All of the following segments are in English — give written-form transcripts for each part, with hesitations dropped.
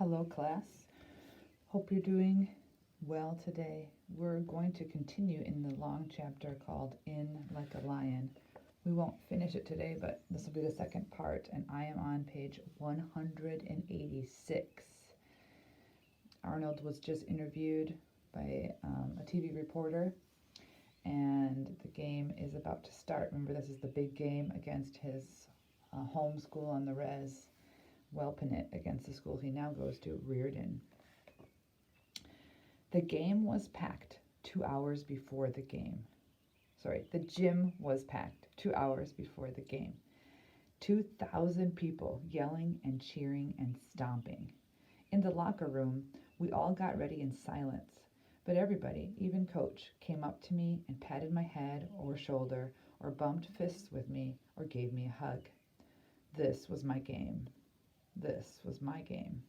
Hello, class. Hope you're doing well today. We're going to continue in the long chapter called In Like a Lion. We won't finish it today, but this will be the second part, and I am on page 186. Arnold was just interviewed by a TV reporter, and the game is about to start. Remember, this is the big game against his home school on the res. Welpinit against the school he now goes to, Reardon. The game was packed 2 hours before the game. The gym was packed 2 hours before the game. 2,000 people yelling and cheering and stomping. In the locker room, we all got ready in silence, but everybody, even Coach, came up to me and patted my head or shoulder or bumped fists with me or gave me a hug. This was my game. This was my game.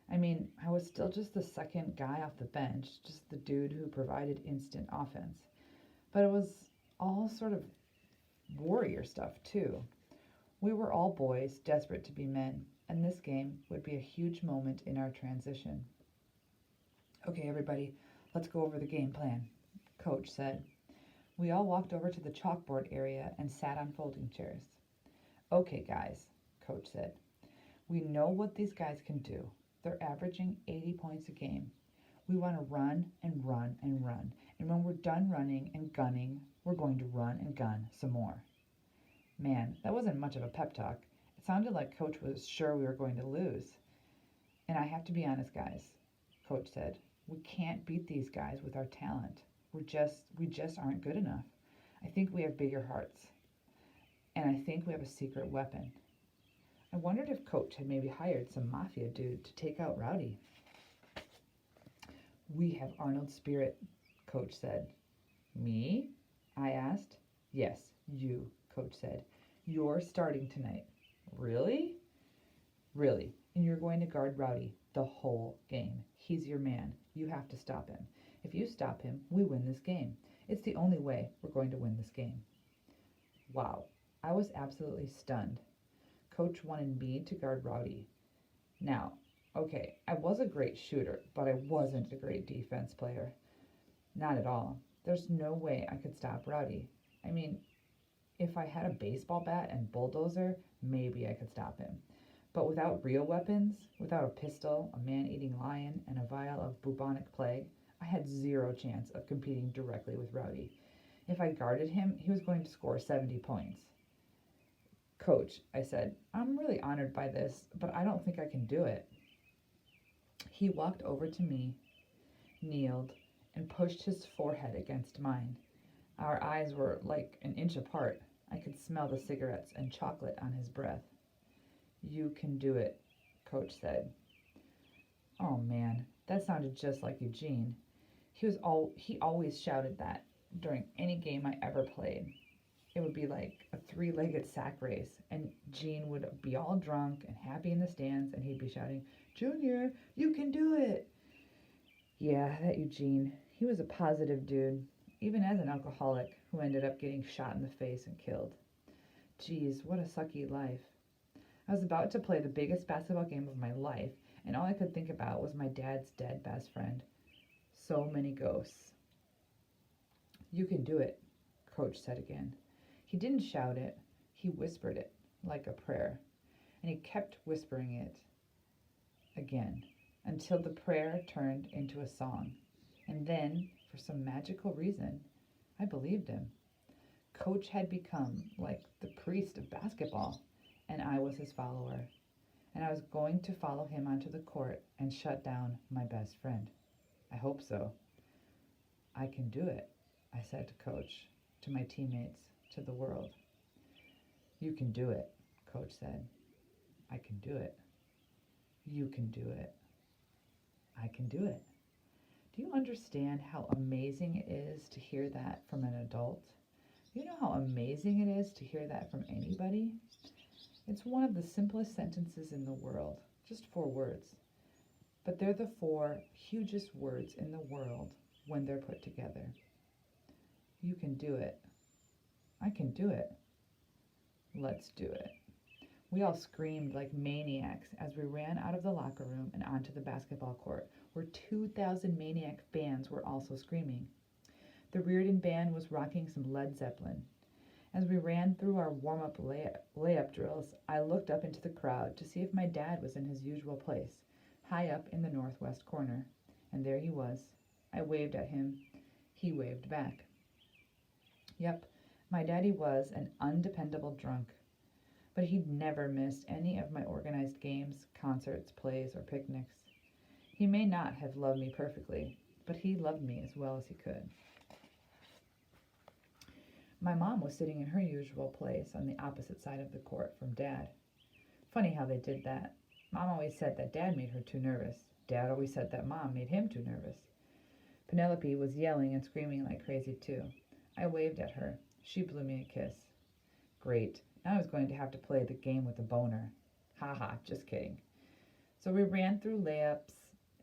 I mean, I was still just the second guy off the bench, just the dude who provided instant offense. But it was all sort of warrior stuff, too. We were all boys, desperate to be men, and this game would be a huge moment in our transition. Okay, everybody, let's go over the game plan, Coach said. We all walked over to the chalkboard area and sat on folding chairs. Okay, guys, Coach said. We know what these guys can do. They're averaging 80 points a game. We want to run and run and run. And when we're done running and gunning, we're going to run and gun some more. Man, that wasn't much of a pep talk. It sounded like Coach was sure we were going to lose. And I have to be honest, guys, Coach said. We can't beat these guys with our talent. We just aren't good enough. I think we have bigger hearts. And I think we have a secret weapon. I wondered if Coach had maybe hired some mafia dude to take out Rowdy. We have Arnold's spirit, Coach said. Me? I asked. Yes, you, Coach said. You're starting tonight. Really? Really. And you're going to guard Rowdy the whole game. He's your man. You have to stop him. If you stop him, we win this game. It's the only way we're going to win this game. Wow. I was absolutely stunned. Coach wanted me to guard Rowdy. Now, okay, I was a great shooter, but I wasn't a great defense player. Not at all. There's no way I could stop Rowdy. I mean, if I had a baseball bat and bulldozer, maybe I could stop him. But without real weapons, without a pistol, a man-eating lion, and a vial of bubonic plague, I had zero chance of competing directly with Rowdy. If I guarded him, he was going to score 70 points. Coach, I said, I'm really honored by this, but I don't think I can do it. He walked over to me, kneeled, and pushed his forehead against mine. Our eyes were like an inch apart. I could smell the cigarettes and chocolate on his breath. You can do it, Coach said. Oh man, that sounded just like Eugene. He always shouted that during any game I ever played. It would be like a three-legged sack race, and Gene would be all drunk and happy in the stands, and he'd be shouting, Junior, you can do it. Yeah, that Eugene. He was a positive dude, even as an alcoholic who ended up getting shot in the face and killed. Geez, what a sucky life. I was about to play the biggest basketball game of my life, and all I could think about was my dad's dead best friend. So many ghosts. You can do it, Coach said again. He didn't shout it, he whispered it like a prayer, and he kept whispering it again until the prayer turned into a song. And then, for some magical reason, I believed him. Coach had become like the priest of basketball, and I was his follower, and I was going to follow him onto the court and shut down my best friend. I hope so. I can do it, I said to Coach, to my teammates, to the world. You can do it, Coach said. I can do it. You can do it. I can do it. Do you understand how amazing it is to hear that from an adult? Do you know how amazing it is to hear that from anybody? It's one of the simplest sentences in the world, just 4 words. But they're the 4 hugest words in the world when they're put together. You can do it. I can do it. Let's do it. We all screamed like maniacs as we ran out of the locker room and onto the basketball court, where 2,000 maniac fans were also screaming. The Reardon Band was rocking some Led Zeppelin. As we ran through our warm-up layup drills, I looked up into the crowd to see if my dad was in his usual place, high up in the northwest corner. And there he was. I waved at him. He waved back. Yep, my daddy was an undependable drunk. But he'd never missed any of my organized games, concerts, plays, or picnics. He may not have loved me perfectly, but he loved me as well as he could. My mom was sitting in her usual place on the opposite side of the court from Dad. Funny how they did that. Mom always said that Dad made her too nervous. Dad always said that Mom made him too nervous. Penelope was yelling and screaming like crazy too. I waved at her. She blew me a kiss. Great. Now I was going to have to play the game with a boner. Ha ha, just kidding. So we ran through layups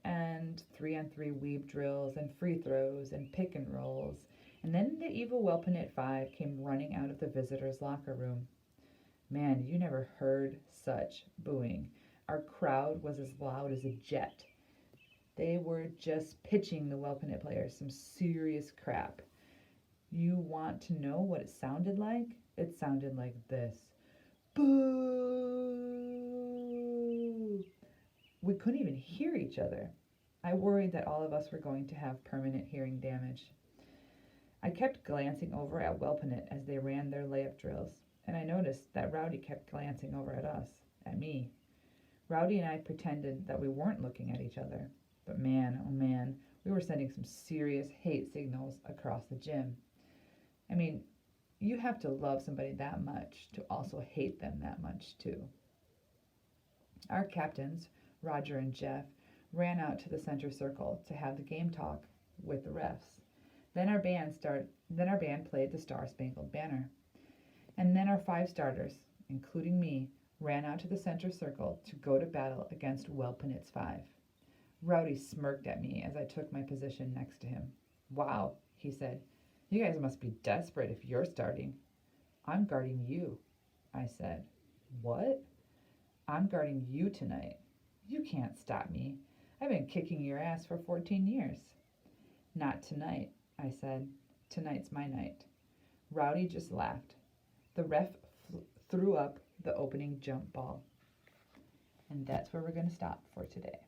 and 3-on-3 weave drills and free throws and pick and rolls. And then the evil Wellpinit 5 came running out of the visitors' locker room. Man, you never heard such booing. Our crowd was as loud as a jet. They were just pitching the Wellpinit players some serious crap. You want to know what it sounded like? It sounded like this. Boo! We couldn't even hear each other. I worried that all of us were going to have permanent hearing damage. I kept glancing over at Wellpinit as they ran their layup drills, and I noticed that Rowdy kept glancing over at us, at me. Rowdy and I pretended that we weren't looking at each other, but man, oh man, we were sending some serious hate signals across the gym. I mean, you have to love somebody that much to also hate them that much too. Our captains, Roger and Jeff, ran out to the center circle to have the game talk with the refs. Then our band played the Star-Spangled Banner. And then our 5 starters, including me, ran out to the center circle to go to battle against Wellpinit's 5. Rowdy smirked at me as I took my position next to him. Wow, he said. You guys must be desperate if you're starting. I'm guarding you, I said. What? I'm guarding you tonight. You can't stop me. I've been kicking your ass for 14 years. Not tonight, I said. Tonight's my night. Rowdy just laughed. The ref threw up the opening jump ball. And that's where we're going to stop for today.